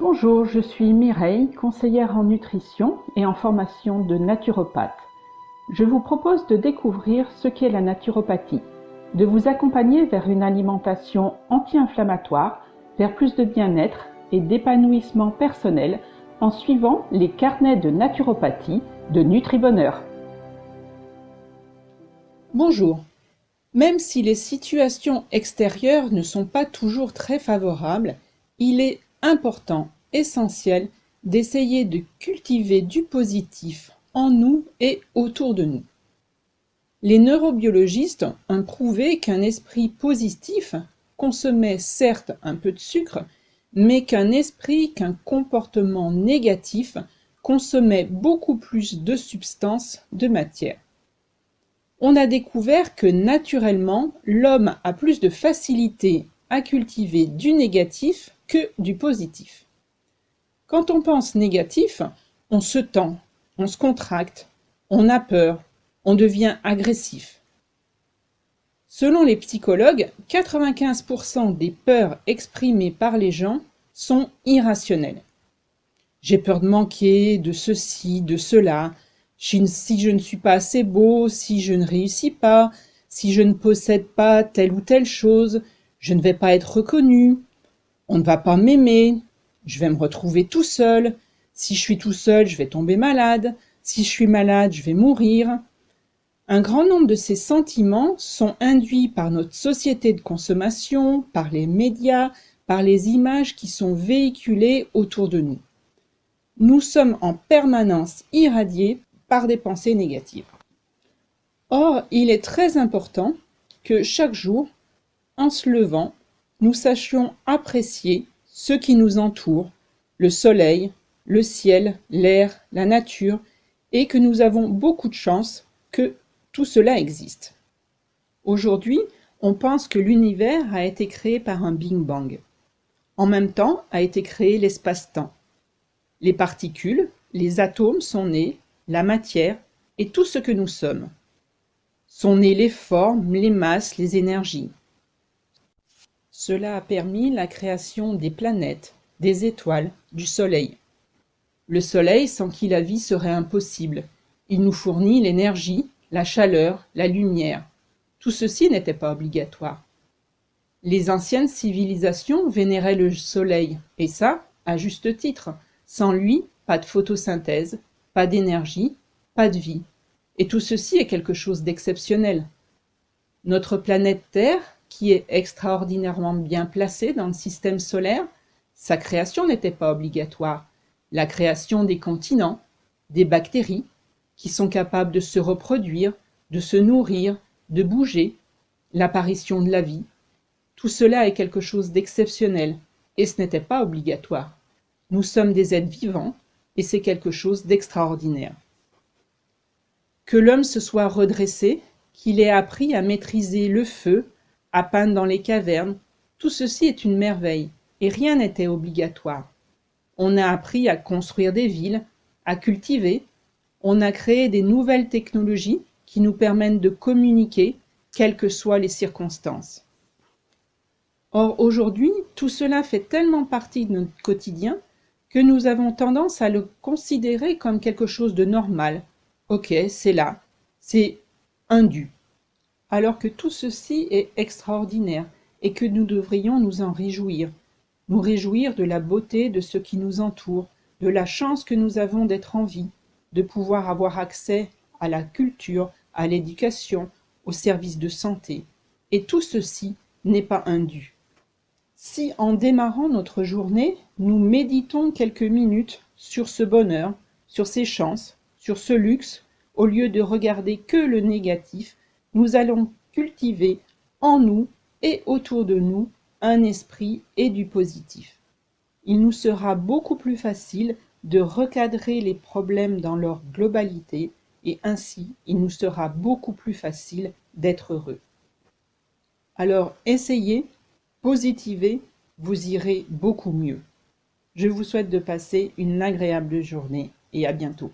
Bonjour, je suis Mireille, conseillère en nutrition et en formation de naturopathe. Je vous propose de découvrir ce qu'est la naturopathie, de vous accompagner vers une alimentation anti-inflammatoire, vers plus de bien-être et d'épanouissement personnel en suivant les carnets de naturopathie de NutriBonheur. Bonjour. Même si les situations extérieures ne sont pas toujours très favorables, il est important, essentiel, d'essayer de cultiver du positif en nous et autour de nous. Les neurobiologistes ont prouvé qu'un esprit positif consommait certes un peu de sucre, mais qu'un comportement négatif consommait beaucoup plus de substances, de matière. On a découvert que naturellement, l'homme a plus de facilité à cultiver du négatif que du positif. Quand on pense négatif, on se tend, on se contracte, on a peur, on devient agressif. Selon les psychologues, 95% des peurs exprimées par les gens sont irrationnelles. J'ai peur de manquer, de ceci, de cela. Si je ne suis pas assez beau, si je ne réussis pas, si je ne possède pas telle ou telle chose, je ne vais pas être reconnu, on ne va pas m'aimer, je vais me retrouver tout seul, si je suis tout seul, je vais tomber malade, si je suis malade, je vais mourir. Un grand nombre de ces sentiments sont induits par notre société de consommation, par les médias, par les images qui sont véhiculées autour de nous. Nous sommes en permanence irradiés par des pensées négatives. Or, il est très important que chaque jour, en se levant, nous sachions apprécier ce qui nous entoure, le soleil, le ciel, l'air, la nature, et que nous avons beaucoup de chance que tout cela existe. Aujourd'hui, on pense que l'univers a été créé par un Big Bang. En même temps, a été créé l'espace-temps. Les particules, les atomes sont nés, la matière et tout ce que nous sommes. Sont nées les formes, les masses, les énergies. Cela a permis la création des planètes, des étoiles, du Soleil. Le Soleil sans qui la vie serait impossible. Il nous fournit l'énergie, la chaleur, la lumière. Tout ceci n'était pas obligatoire. Les anciennes civilisations vénéraient le Soleil, et ça, à juste titre. Sans lui, pas de photosynthèse, pas d'énergie, pas de vie. Et tout ceci est quelque chose d'exceptionnel. Notre planète Terre, qui est extraordinairement bien placée dans le système solaire, sa création n'était pas obligatoire. La création des continents, des bactéries, qui sont capables de se reproduire, de se nourrir, de bouger, l'apparition de la vie, tout cela est quelque chose d'exceptionnel, et ce n'était pas obligatoire. Nous sommes des êtres vivants, et c'est quelque chose d'extraordinaire. Que l'homme se soit redressé, qu'il ait appris à maîtriser le feu, à peindre dans les cavernes, tout ceci est une merveille, et rien n'était obligatoire. On a appris à construire des villes, à cultiver, on a créé des nouvelles technologies qui nous permettent de communiquer, quelles que soient les circonstances. Or, aujourd'hui, tout cela fait tellement partie de notre quotidien que nous avons tendance à le considérer comme quelque chose de normal. Ok, c'est là, c'est un dû. Alors que tout ceci est extraordinaire et que nous devrions nous en réjouir. Nous réjouir de la beauté de ce qui nous entoure, de la chance que nous avons d'être en vie, de pouvoir avoir accès à la culture, à l'éducation, aux services de santé. Et tout ceci n'est pas un dû. Si en démarrant notre journée, nous méditons quelques minutes sur ce bonheur, sur ces chances, sur ce luxe, au lieu de regarder que le négatif, nous allons cultiver en nous et autour de nous un esprit et du positif. Il nous sera beaucoup plus facile de recadrer les problèmes dans leur globalité et ainsi il nous sera beaucoup plus facile d'être heureux. Alors essayez, positivez, vous irez beaucoup mieux. Je vous souhaite de passer une agréable journée et à bientôt.